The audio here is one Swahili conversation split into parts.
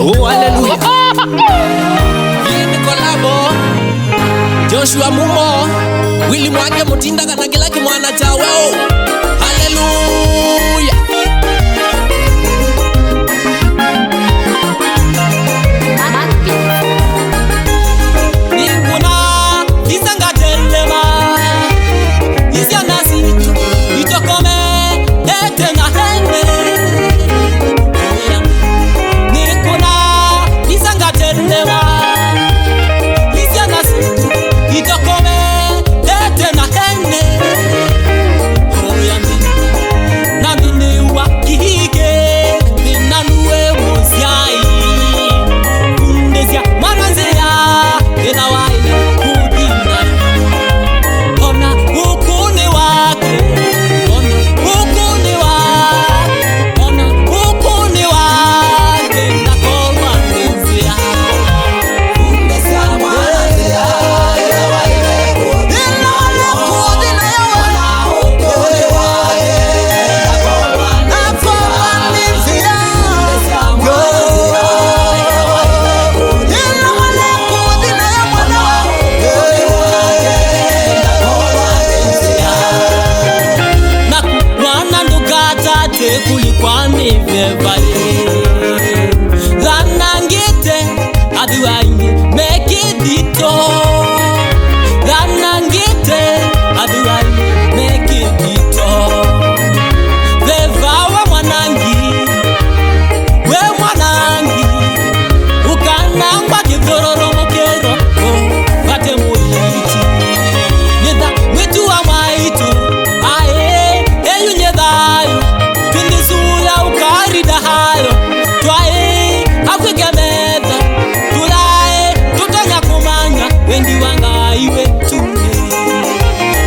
Oh, hallelujah. Yini kolabo Joshua Mumo Willy Mwake Mutinda kana kila kimwana chawe. Oh, hallelujah. Nikuna isanga telema Isianga situ itokome ete na hende. Nikuna isanga telema Isianga situ itokome ete na hende. Nami ni wakike Minanuwe moziai Kundezia manazea Ena waile kudina. Ona ukuni wake Ona ukuni wake Ona ukuni wake Ndakolwa nizia Kundezia manazea Ena waile kudina. Ona ukuni wake Ndakolwa nizia. Kulikwani vevale Lanangite aduaingi mekidito. Lanangite aduaingi mekidito. Vevawa mwanangi we mwanangi ukanangwa kidororo mokero vate muiti nida mwitu wa maitu ae eyu nyedayo Pindizuya ukarida hayo twae akwigemeza tulae tutanya kumanya wendi wanga iwe tune.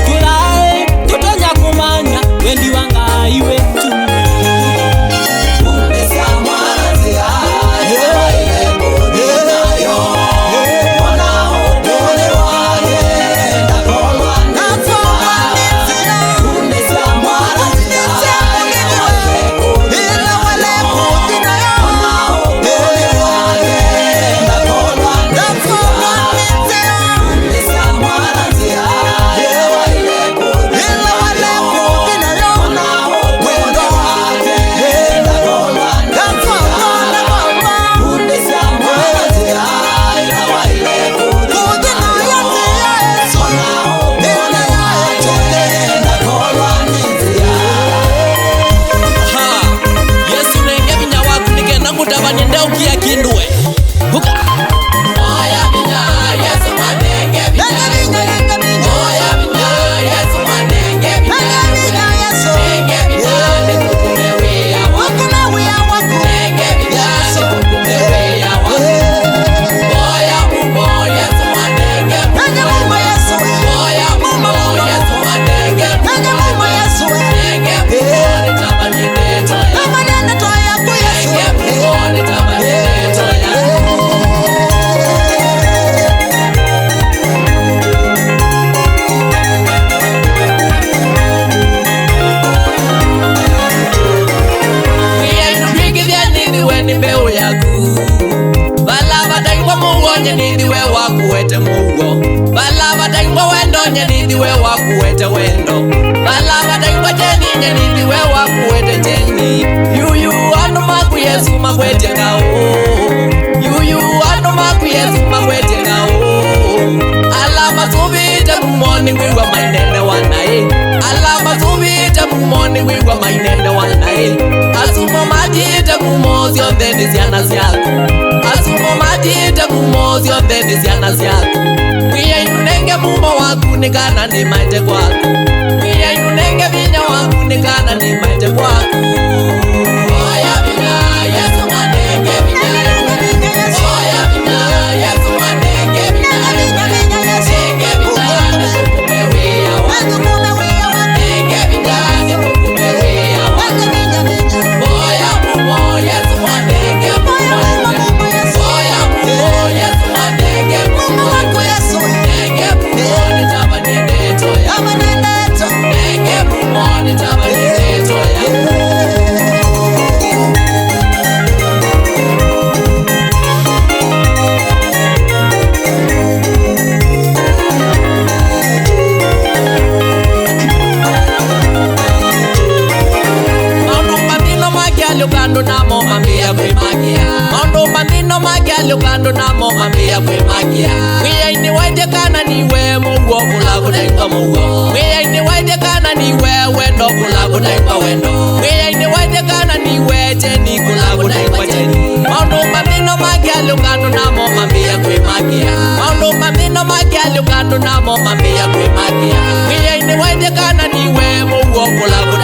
Tulae tutanya kumanya wendi wanga iwe tune. Nidiwe wakuwete mugo balaba daimbo wendo nidiwe wakuwete wendo balaba daimbo jeni nidiwe wakuwete jeni. Yuyu anu maku Yesu makwete ngao. Yuyu anu maku Yesu makwete ngao. Alama subita mumoni wiwa mainene wanae. Alama subita mumoni wiwa mainene wanae. Asumo majita mumozi ondeni ziana ziyako. Asumo majita mumozi ondeni ziana ziyako. Mwiya yunenge mumo waku nikana ni maite kwako. Mwiya yunenge vinya waku nikana ni maite kwako. Oya vinya Yesu manenge vinya. Oya vinya Yesu manenge vinya. Senge vinya nekukumewia wako. Nenge vinya nekukumewia wako. Oya mumo Yesu manenge mumo. Oya mumo Yesu manenge mumo. Nenge mumo nitaba nineto ya. Nenge mumo nitaba nineto ya. lukando namo mambia kwimakia maundu mathino magia lukando namo mambia kwimakia mwiyaini waithikana niwe muguo kulagunaigua muguo mwiyaini waithikana niwe wendo kulagunaigua wendo mwiyaini waithikana niwe jeni kulagunaigua jeni maundu mathino magia lukando namo mambia kwimakia maundu mathino magia lukando namo mambia kwimakia mwiyaini waithikana niwe muguo kulagunaigua